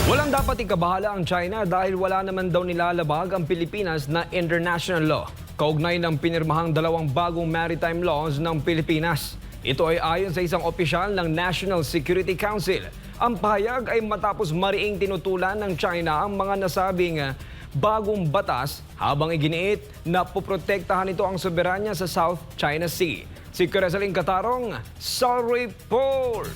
Walang dapat ikabahala ang China dahil wala naman daw nilalabag ang Pilipinas na international law. Kaugnay ng pinirmahang dalawang bagong maritime laws ng Pilipinas. Ito ay ayon sa isang opisyal ng National Security Council. Ang pahayag ay matapos mariing tinutulan ng China ang mga nasabing bagong batas habang iginiit na poprotektahan ito ang soberanya sa South China Sea. Si Creseling Catarong sa report.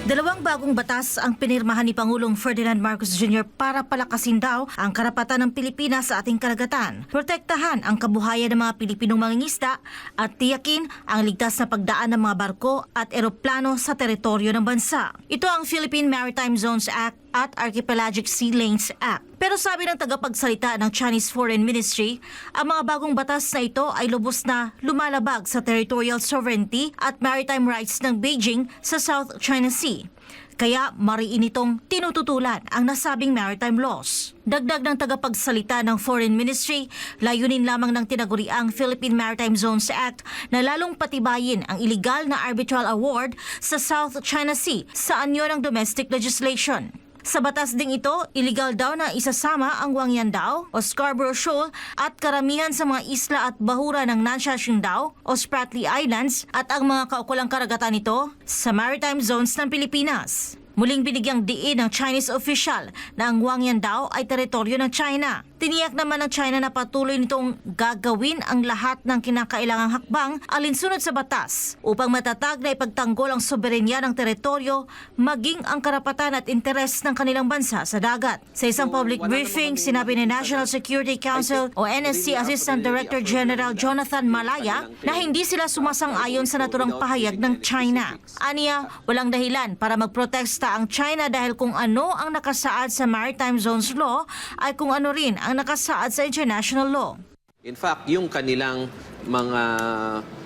Dalawang bagong batas ang pinirmahan ni Pangulong Ferdinand Marcos Jr. para palakasin daw ang karapatan ng Pilipinas sa ating karagatan, protektahan ang kabuhayan ng mga Pilipinong mangingisda at tiyakin ang ligtas na pagdaan ng mga barko at eroplano sa teritoryo ng bansa. Ito ang Philippine Maritime Zones Act at Archipelagic Sea Lanes Act. Pero sabi ng tagapagsalita ng Chinese Foreign Ministry, ang mga bagong batas na ito ay lubos na lumalabag sa territorial sovereignty at maritime rights ng Beijing sa South China Sea. Kaya mariin itong tinututulan ang nasabing maritime laws. Dagdag ng tagapagsalita ng Foreign Ministry, layunin lamang ng tinaguriang Philippine Maritime Zones Act na lalong patibayin ang illegal na arbitral award sa South China Sea sa anyo ng domestic legislation. Sa batas ding ito, illegal daw na isasama ang Guangyandao o Scarborough Shoal at karamihan sa mga isla at bahura ng Nansha Qingdao o Spratly Islands at ang mga kaukulang karagatan nito sa maritime zones ng Pilipinas. Muling binigyang diin ng Chinese official na ang Guangyandao ay teritoryo ng China. Tiniyak naman ng China na patuloy nitong gagawin ang lahat ng kinakailangang hakbang alinsunod sa batas upang matatag na ipagtanggol ang soberenya ng teritoryo maging ang karapatan at interes ng kanilang bansa sa dagat. Sa isang public briefing, sinabi ni National Security Council o NSC Assistant Director General Jonathan Malaya na hindi sila sumasang-ayon sa naturang pahayag ng China. Aniya, walang dahilan para magprotesta ang China dahil kung ano ang nakasaad sa Maritime Zones Law ay kung ano rin ang nakasaad sa international law. In fact, yung kanilang mga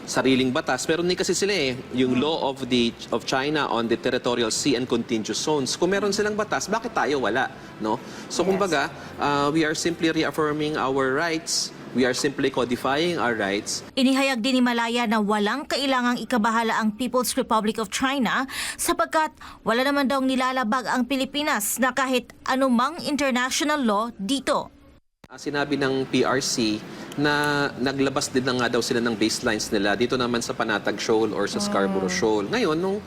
sariling batas, pero hindi kasi sila yung law of China on the territorial sea and contiguous zones. Kung meron silang batas, bakit tayo wala, no? So kumbaga, we are simply reaffirming our rights. We are simply codifying our rights. Inihayag din ni Malaya na walang kailangang ikabahala ang People's Republic of China sapagkat wala naman daw nilalabag ang Pilipinas na kahit anumang international law dito. Sinabi ng PRC na naglabas din na nga daw sila ng baselines nila dito naman sa Panatag Shoal or sa Scarborough Shoal. Ngayon, nung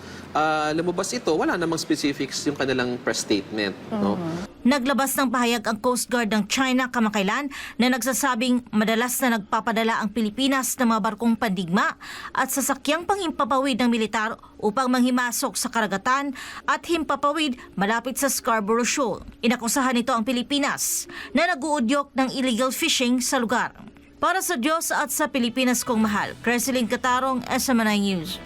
lumabas ito, wala namang specifics yung kanilang press statement. No? Naglabas ng pahayag ang Coast Guard ng China kamakailan na nagsasabing madalas na nagpapadala ang Pilipinas ng mga barkong pandigma at sasakyang panghimpapawid ng militar upang manghimasok sa karagatan at himpapawid malapit sa Scarborough Shoal. Inakusahan nito ang Pilipinas na nag-uudyok ng illegal fishing sa lugar. Para sa Diyos at sa Pilipinas kong mahal, Creseling Catarong, SMNI News.